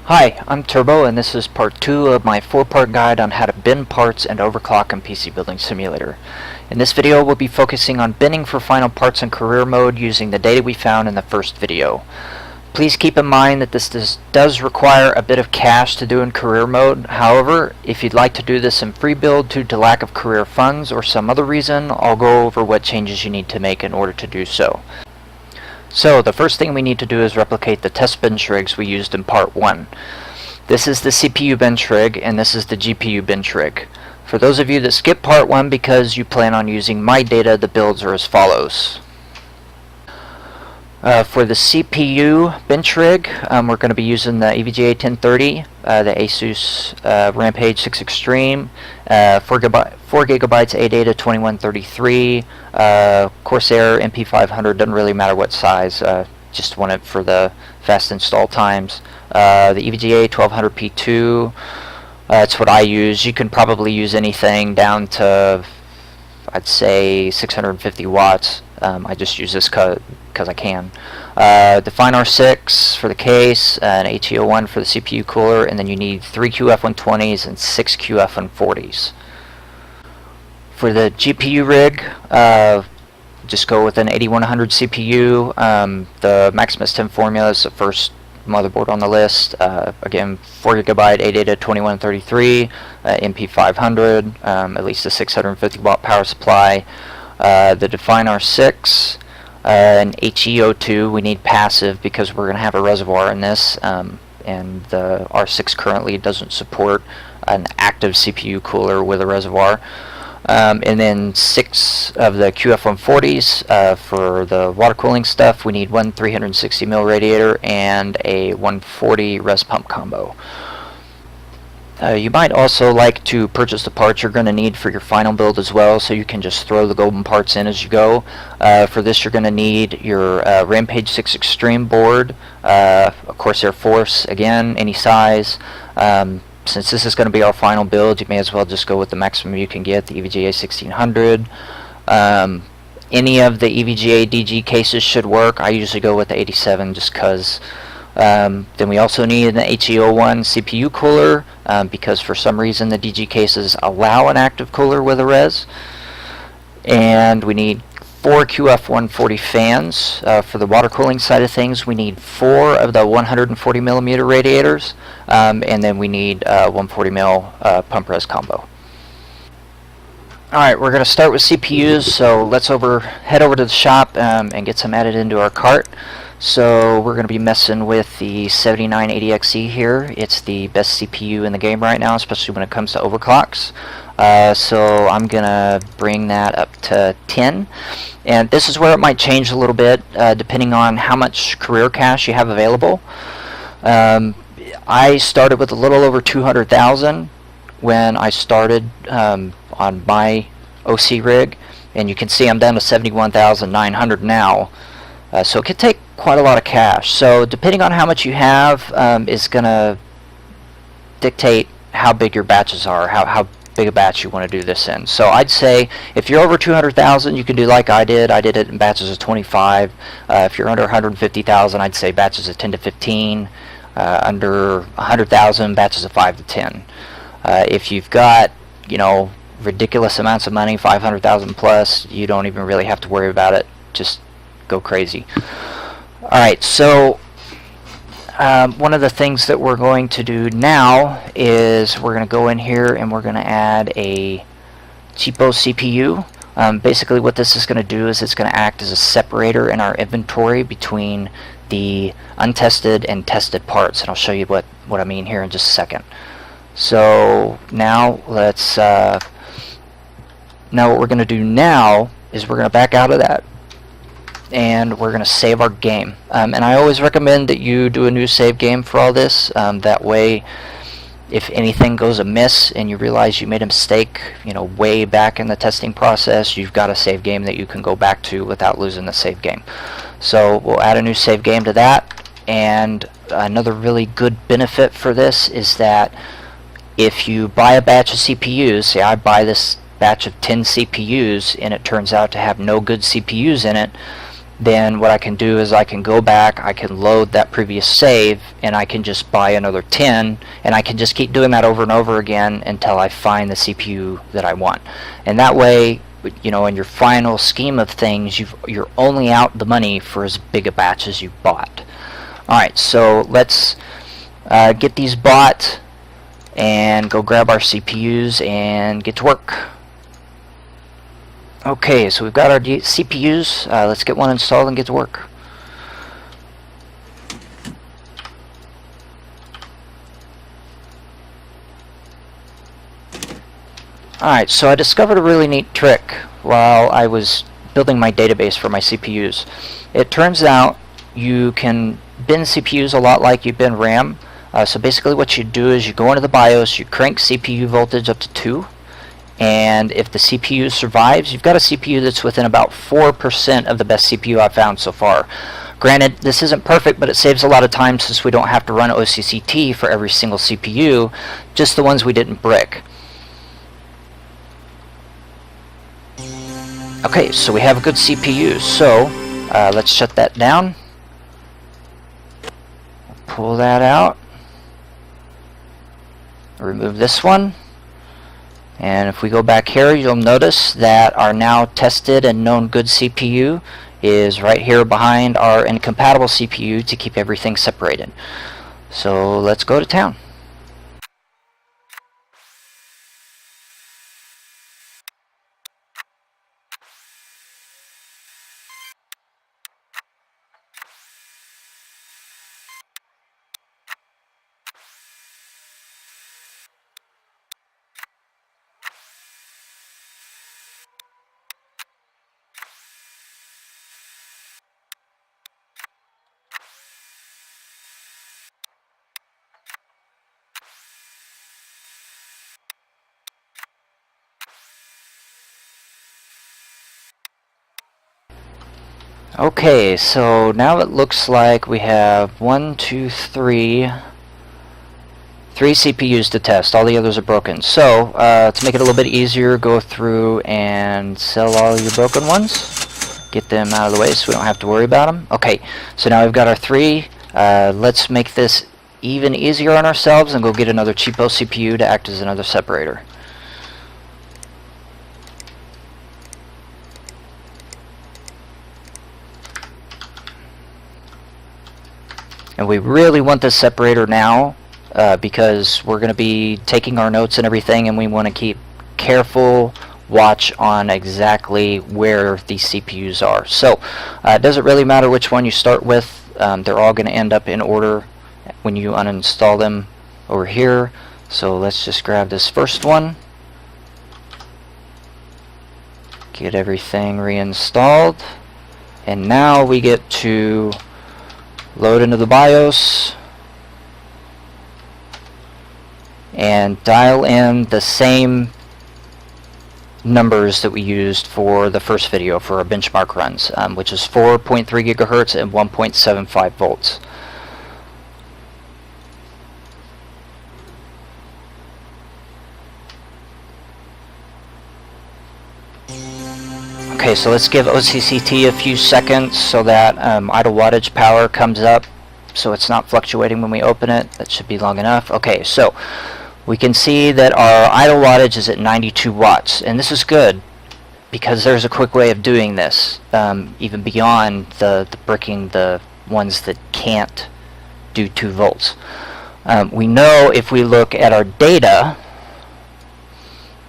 Hi, I'm Turbo, and this is part 2 of my 4-part guide on how to bin parts and overclock in PC Building Simulator. In this video, we'll be focusing on binning for final parts in career mode using the data we found in the first video. Please keep in mind that this does require a bit of cache to do in career mode. However, if you'd like to do this in free build due to lack of career funds or some other reason, I'll go over what changes you need to make in order to do so. So the first thing we need to do is replicate the test bench rigs we used in part 1. This is the CPU bench rig and this is the GPU bench rig. For those of you that skip part 1 because you plan on using my data, the builds are as follows. For the CPU bench rig, we're going to be using the EVGA 1030, the Asus Rampage 6 Extreme, 4GB ADATA 2133, Corsair MP500, doesn't really matter what size, just want it for the fast install times. The EVGA 1200P2, that's what I use. You can probably use anything down to, I'd say, 650 watts. I just use this because I can. Define R6 for the case, an HE01 for the CPU cooler, and then you need 3 QF120s and 6 QF140s. For the GPU rig, just go with an 8100 CPU. The Maximus 10 formula is the first motherboard on the list. Again, 4GB ADATA 2133, MP500, at least a 650 watt power supply. The Define R6, an HE02, we need passive because we're going to have a reservoir in this, and the R6 currently doesn't support an active CPU cooler with a reservoir. And then 6 of the QF140s for the water cooling stuff. We need one 360mm radiator and a 140 res pump combo. You might also like to purchase the parts you're going to need for your final build as well, so you can just throw the golden parts in as you go. For this you're going to need your Rampage 6 Extreme board, a Corsair Force, again, any size. Since this is going to be our final build, you may as well just go with the maximum you can get, the EVGA 1600. Any of the EVGA DG cases should work. I usually go with the 87 just because. Then we also need an HE01 CPU cooler because for some reason the DG cases allow an active cooler with a res. And we need 4 QF140 fans. For the water cooling side of things, we need 4 of the 140mm radiators, and then we need 140mm pump res combo. Alright, we're going to start with CPUs, so let's head over to the shop and get some added into our cart. So we're going to be messing with the 7980XE here. It's the best CPU in the game right now, especially when it comes to overclocks. So I'm going to bring that up to 10. And this is where it might change a little bit depending on how much career cache you have available. I started with a little over 200,000 when I started on my OC rig. And you can see I'm down to 71,900 now. So it could take quite a lot of cache. So depending on how much you have is going to dictate how big your batches are, how big a batch you want to do this in. So I'd say if you're over 200,000, you can do like I did. I did it in batches of 25. If you're under 150,000, I'd say batches of 10 to 15. Under 100,000, batches of 5 to 10. If you've got, ridiculous amounts of money, 500,000 plus, you don't even really have to worry about it. Just go crazy. Alright, so one of the things that we're going to do now is we're going to go in here and we're going to add a cheapo CPU. Basically what this is going to do is it's going to act as a separator in our inventory between the untested and tested parts, and I'll show you what I mean here in just a second. So now let's now what we're going to do now is we're going to back out of that and we're going to save our game. And I always recommend that you do a new save game for all this. That way, if anything goes amiss and you realize you made a mistake, way back in the testing process, you've got a save game that you can go back to without losing the save game. So we'll add a new save game to that. And another really good benefit for this is that if you buy a batch of CPUs, say I buy this batch of 10 CPUs and it turns out to have no good CPUs in it, then what I can do is I can go back, I can load that previous save, and I can just buy another 10, and I can just keep doing that over and over again until I find the CPU that I want. And that way, you know, in your final scheme of things, you're only out the money for as big a batch as you bought. Alright, so let's get these bought and go grab our CPUs and get to work. Okay, so we've got our CPUs. Let's get one installed and get to work. Alright, so I discovered a really neat trick while I was building my database for my CPUs. It turns out you can bin CPUs a lot like you bin RAM. So basically what you do is you go into the BIOS, you crank CPU voltage up to 2, and if the CPU survives, you've got a CPU that's within about 4% of the best CPU I've found so far. Granted, this isn't perfect, but it saves a lot of time since we don't have to run OCCT for every single CPU, just the ones we didn't brick. Okay, so we have a good CPU, so let's shut that down. Pull that out. Remove this one. And if we go back here, you'll notice that our now tested and known good CPU is right here behind our incompatible CPU to keep everything separated. So let's go to town. Okay, so now it looks like we have 3 CPUs to test. All the others are broken. So to make it a little bit easier, go through and sell all your broken ones. Get them out of the way so we don't have to worry about them. Okay, so now we've got our 3. Let's make this even easier on ourselves and go get another cheapo CPU to act as another separator. And we really want this separator now because we're going to be taking our notes and everything, and we want to keep careful watch on exactly where these CPUs are. So it doesn't really matter which one you start with. They're all going to end up in order when you uninstall them over here. So let's just grab this first one. Get everything reinstalled. And now we get to load into the BIOS and dial in the same numbers that we used for the first video for our benchmark runs, which is 4.3 gigahertz and 1.75 volts. Okay, so let's give OCCT a few seconds so that idle wattage power comes up so it's not fluctuating when we open it. That should be long enough. Okay, so we can see that our idle wattage is at 92 watts, and this is good because there's a quick way of doing this, even beyond the bricking the ones that can't do 2 volts. We know if we look at our data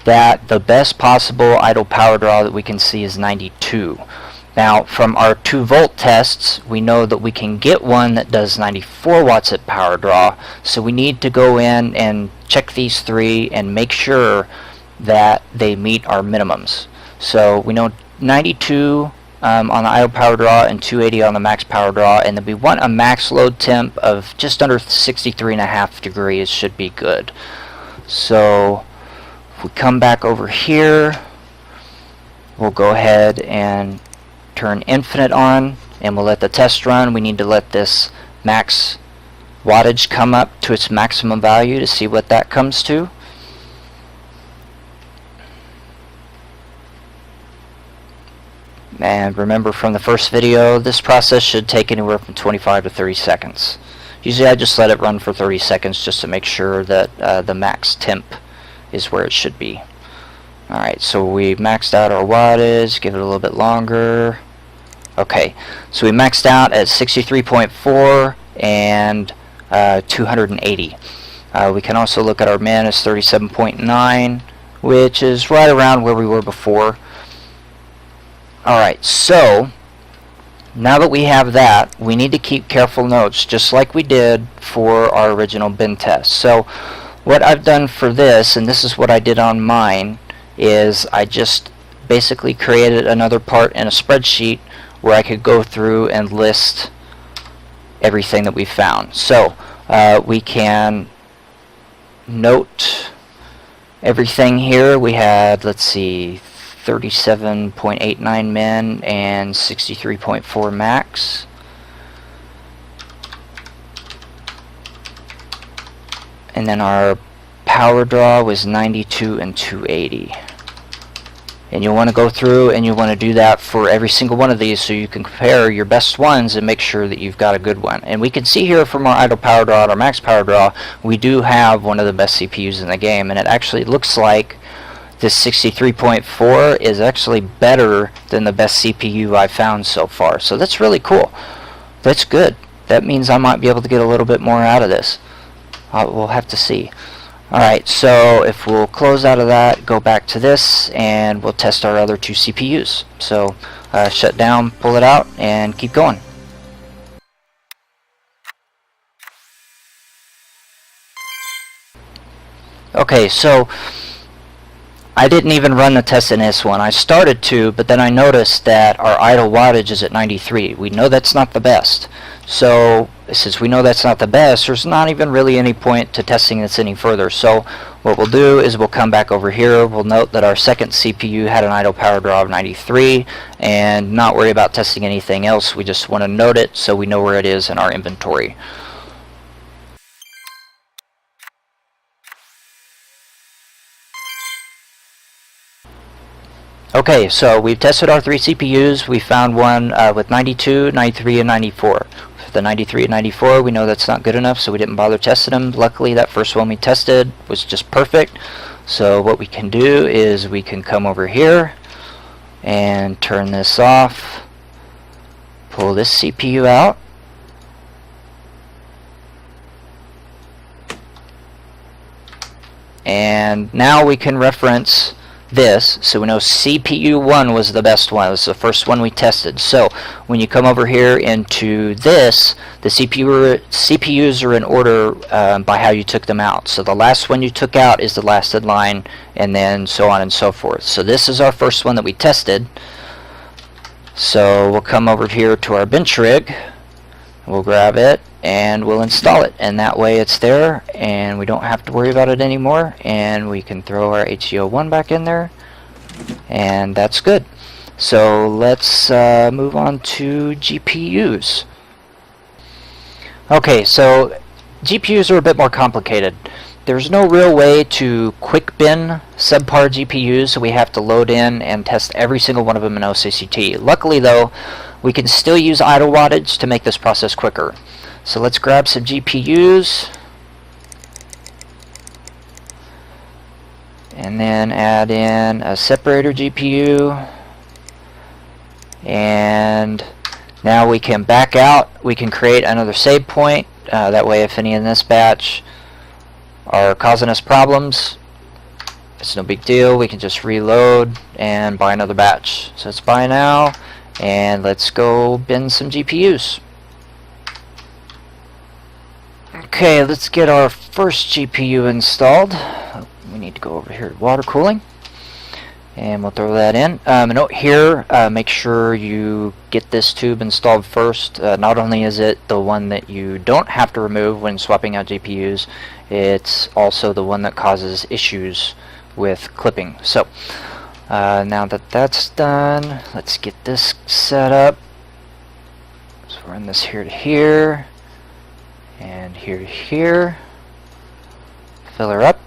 that the best possible idle power draw that we can see is 92. Now from our 2 volt tests we know that we can get one that does 94 watts at power draw, so we need to go in and check these 3 and make sure that they meet our minimums. So we know 92 on the idle power draw and 280 on the max power draw, and then we want a max load temp of just under 63.5 degrees should be good. So if we come back over here, we'll go ahead and turn infinite on and we'll let the test run. We need to let this max wattage come up to its maximum value to see what that comes to. And remember from the first video, this process should take anywhere from 25 to 30 seconds. Usually I just let it run for 30 seconds just to make sure that the max temp is where it should be. Alright, so we maxed out our wattage, give it a little bit longer. Okay, so we maxed out at 63.4 and 280. We can also look at our min as 37.9, which is right around where we were before. Alright, so now that we have that, we need to keep careful notes just like we did for our original bin test. So what I've done for this, and this is what I did on mine, is I just basically created another part in a spreadsheet where I could go through and list everything that we found. So we can note everything here. We had, let's see, 37.89 min and 63.4 max. And then our power draw was 92 and 280. And you'll want to go through and you'll want to do that for every single one of these so you can compare your best ones and make sure that you've got a good one. And we can see here from our idle power draw and our max power draw, we do have one of the best CPUs in the game, and it actually looks like this 63.4 is actually better than the best CPU I've found so far. So that's really cool. That's good. That means I might be able to get a little bit more out of this. We'll have to see. Alright, so if we'll close out of that, go back to this, and we'll test our other two CPUs. So shut down, pull it out, and keep going. Okay, so I didn't even run the test in this one. I started to, but then I noticed that our idle wattage is at 93. We know that's not the best. So since we know that's not the best, there's not even really any point to testing this any further. So what we'll do is we'll come back over here. We'll note that our second CPU had an idle power draw of 93 and not worry about testing anything else. We just want to note it so we know where it is in our inventory. Okay, so we've tested our three CPUs. We found one with 92, 93, and 94. For the 93 and 94, we know that's not good enough, so we didn't bother testing them. Luckily, that first one we tested was just perfect. So what we can do is we can come over here and turn this off, pull this CPU out, and now we can reference this, so we know CPU 1 was the best one. It was the first one we tested. So when you come over here into this, the CPUs are in order by how you took them out. So the last one you took out is the last in line, and then so on and so forth. So this is our first one that we tested. So we'll come over here to our bench rig, we'll grab it, and we'll install it, and that way it's there and we don't have to worry about it anymore, and we can throw our HEO1 back in there, and that's good. So let's move on to GPUs. Okay, so GPUs are a bit more complicated. There's no real way to quick bin subpar GPUs, so we have to load in and test every single one of them in OCCT. Luckily though, we can still use idle wattage to make this process quicker. So let's grab some GPUs and then add in a separator GPU, and now we can back out. We can create another save point, that way if any in this batch are causing us problems, it's no big deal. We can just reload and buy another batch. So let's buy now, and let's go bin some GPUs. Okay, let's get our first GPU installed. We need to go over here to water cooling, and we'll throw that in. A note here, make sure you get this tube installed first. Not only is it the one that you don't have to remove when swapping out GPUs, it's also the one that causes issues with clipping. So now that that's done, let's get this set up. So run this here to here and here to here. Fill her up.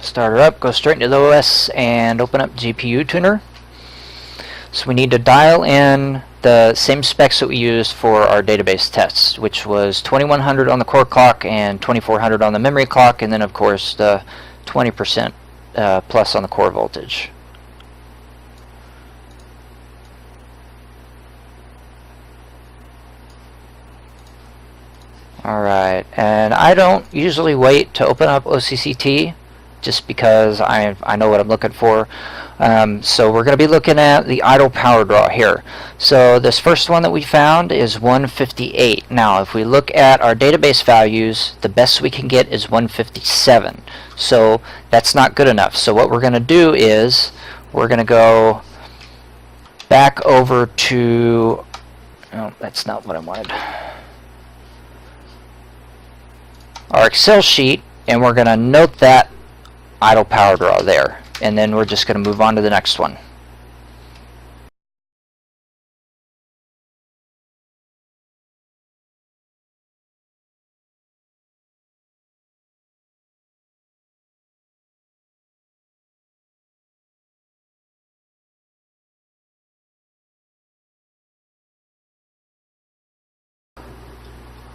Start her up, go straight into the OS and open up GPU Tuner. So we need to dial in the same specs that we used for our database tests, which was 2100 on the core clock and 2400 on the memory clock, and then of course the 20% plus on the core voltage. Alright, and I don't usually wait to open up OCCT just because I know what I'm looking for. So we're going to be looking at the idle power draw here. So this first one that we found is 158. Now if we look at our database values, the best we can get is 157. So that's not good enough. So what we're going to do is we're going to go back over to, oh, that's not what I wanted, our Excel sheet, and we're going to note that idle power draw there, and then we're just going to move on to the next one.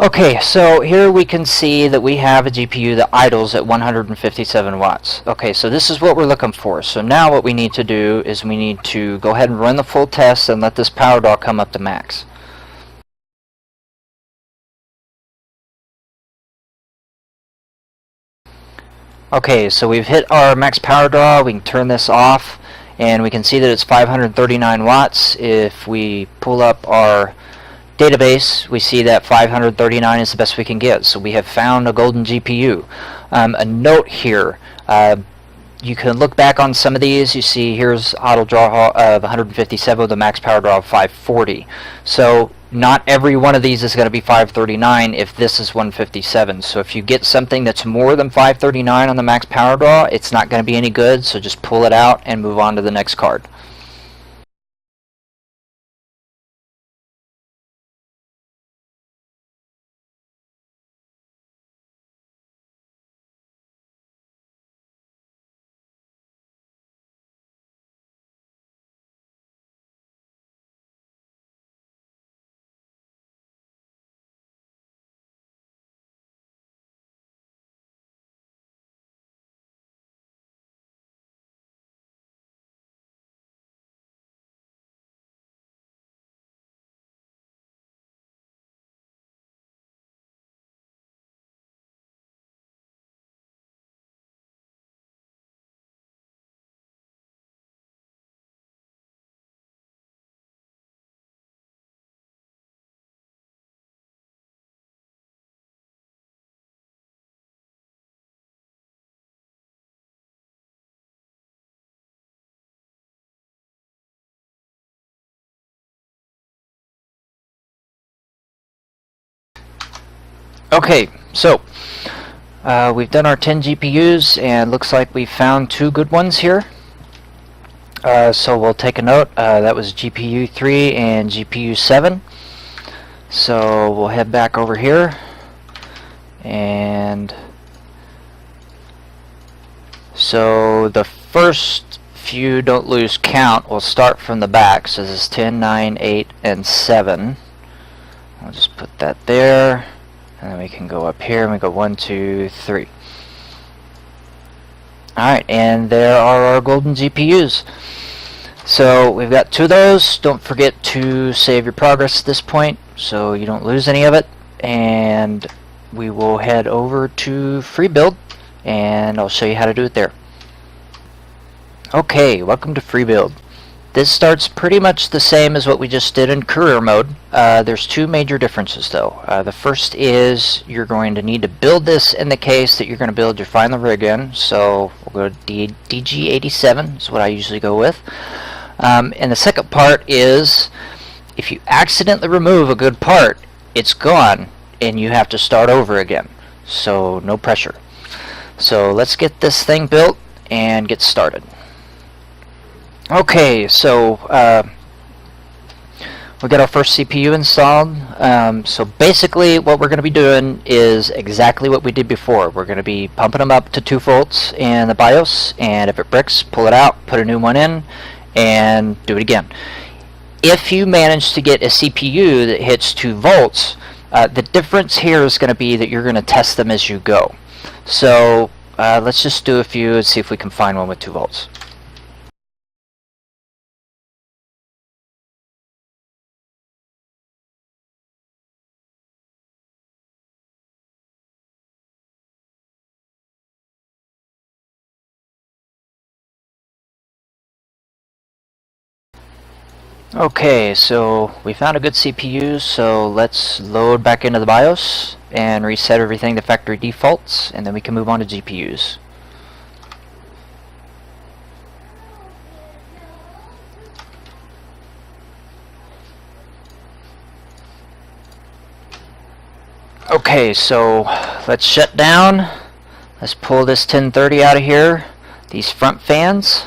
Okay, so here we can see that we have a GPU that idles at 157 watts. Okay, so this is what we're looking for. So now what we need to do is we need to go ahead and run the full test and let this power draw come up to max. Okay, so we've hit our max power draw. We can turn this off and we can see that it's 539 watts. If we pull up our database, we see that 539 is the best we can get. So we have found a golden GPU. A note here, you can look back on some of these. You see here's idle draw of 157 with a max power draw of 540. So not every one of these is going to be 539 if this is 157. So if you get something that's more than 539 on the max power draw, it's not going to be any good. So just pull it out and move on to the next card. Okay, so we've done our 10 GPUs and looks like we found 2 good ones here. So we'll take a note. That was GPU 3 and GPU 7. So we'll head back over here, and so the first few don't lose count. We'll start from the back. So this is 10, 9, 8, and 7. I'll just put that there. And then we can go up here and we go 1, 2, 3. Alright, and there are our golden GPUs. So we've got 2 of those. Don't forget to save your progress at this point so you don't lose any of it. And we will head over to free build and I'll show you how to do it there. Okay, welcome to free build. This starts pretty much the same as what we just did in career mode. There's 2 major differences though. The first is you're going to need to build this in the case that you're going to build your final rig in. So we'll go to DG87 is what I usually go with. And the second part is if you accidentally remove a good part, it's gone and you have to start over again. So no pressure. So let's get this thing built and get started. Okay, so We got our first CPU installed. So basically what we're going to be doing is exactly what we did before. We're going to be pumping them up to 2 volts in the BIOS, and if it bricks, pull it out, put a new one in, and do it again. If you manage to get a CPU that hits 2 volts, the difference here is going to be that you're going to test them as you go. So let's just do a few and see if we can find one with 2 volts. Okay, so we found a good CPU, so let's load back into the BIOS and reset everything to factory defaults, and then we can move on to GPUs. Okay, so let's shut down. Let's pull this 1030 out of here, these front fans.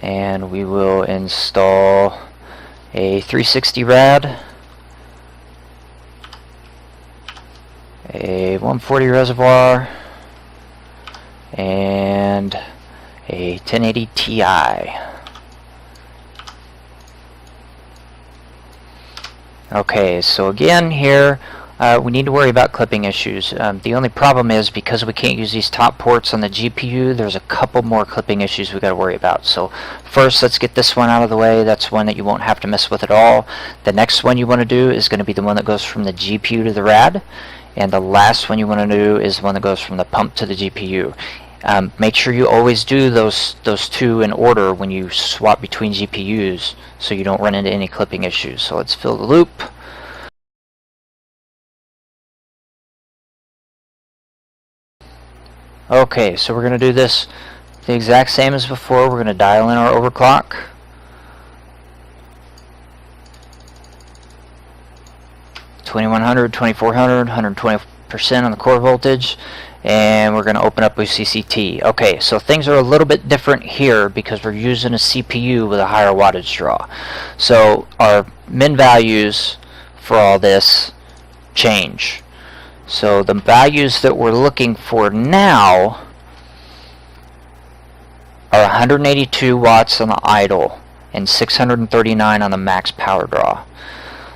And we will install a 360 rad, a 140 reservoir, and a 1080 Ti. Okay, so again here we need to worry about clipping issues. The only problem is because we can't use these top ports on the GPU, there's a couple more clipping issues we got to worry about. So first, let's get this one out of the way. That's one that you won't have to mess with at all. The next one you want to do is going to be the one that goes from the GPU to the rad, and the last one you want to do is the one that goes from the pump to the GPU. Make sure you always do those two in order when you swap between GPUs, so you don't run into any clipping issues. So let's fill the loop. Okay, so we're going to do this the exact same as before. We're going to dial in our overclock. $2100, $2400, 120% on the core voltage, and we're going to open up with CCT. Okay, so things are a little bit different here because we're using a CPU with a higher wattage draw. So our min values for all this change. So the values that we're looking for now are 182 watts on the idle and 639 on the max power draw.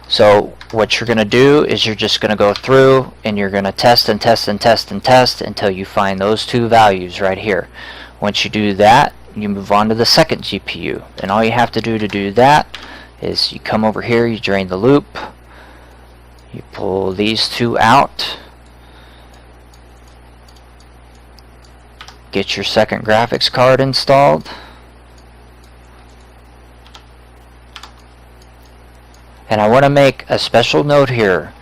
So what you're going to do is you're just going to go through and you're going to test and test and test and test until you find those two values right here. Once you do that, you move on to the second GPU, and all you have to do that is you come over here, you drain the loop, you pull these two out, get your second graphics card installed, and I want to make a special note here.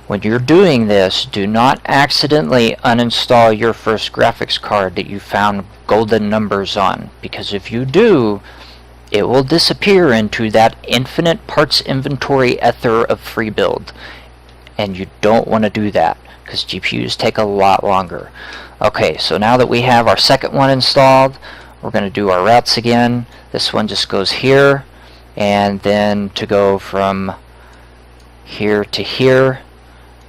When you're doing this, do not accidentally uninstall your first graphics card that you found golden numbers on, because if you do, it will disappear into that infinite parts inventory ether of free build, and you don't want to do that because GPUs take a lot longer. Okay, so now that we have our second one installed, we're going to do our routes again. This one just goes here, and then to go from here to here,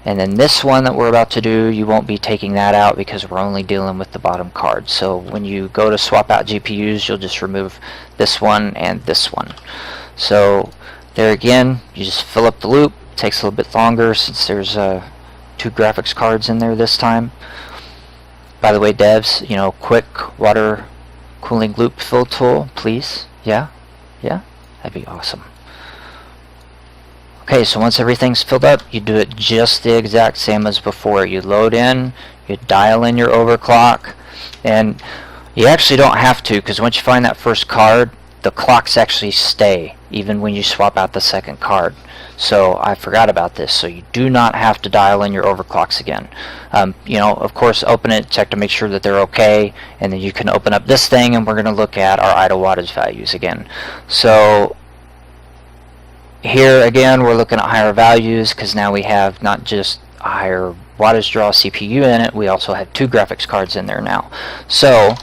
and then this one that we're about to do, you won't be taking that out because we're only dealing with the bottom card. So when you go to swap out GPUs, you'll just remove this one and this one. So there again, you just fill up the loop. It takes a little bit longer since there's 2 graphics cards in there this time. By the way, devs, you know, quick water cooling loop fill tool, please. Yeah, that'd be awesome. Okay, so once everything's filled up, you do it just the exact same as before. You load in, you dial in your overclock, and you actually don't have to, because once you find that first card, the clocks actually stay even when you swap out the second card. So I forgot about this, so you do not have to dial in your overclocks again. You know, of course, open it, check to make sure that they're okay, and then you can open up this thing, and we're going to look at our idle wattage values again. So Here again, we're looking at higher values because now we have not just a higher wattage draw CPU in it, we also have 2 graphics cards in there now. So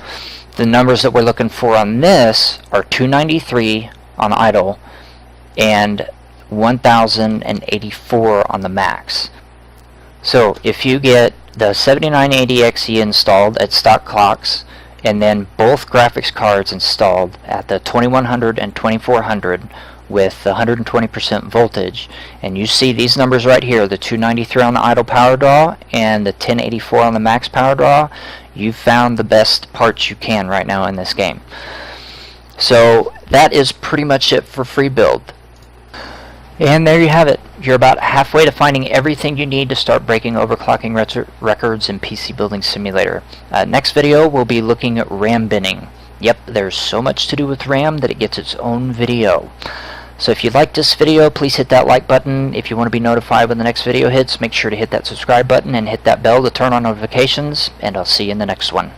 the numbers that we're looking for on this are 293 on idle and 1084 on the max. So if you get the 7980XE installed at stock clocks and then both graphics cards installed at the 2100 and 2400 with 120% voltage, and you see these numbers right here, the 293 on the idle power draw and the 1084 on the max power draw, you've found the best parts you can right now in this game. So that is pretty much it for free build. And there you have it. You're about halfway to finding everything you need to start breaking overclocking records in PC Building Simulator. Next video we'll be looking at RAM binning. Yep, there's so much to do with RAM that it gets its own video. So if you liked this video, please hit that like button. If you want to be notified when the next video hits, make sure to hit that subscribe button and hit that bell to turn on notifications, and I'll see you in the next one.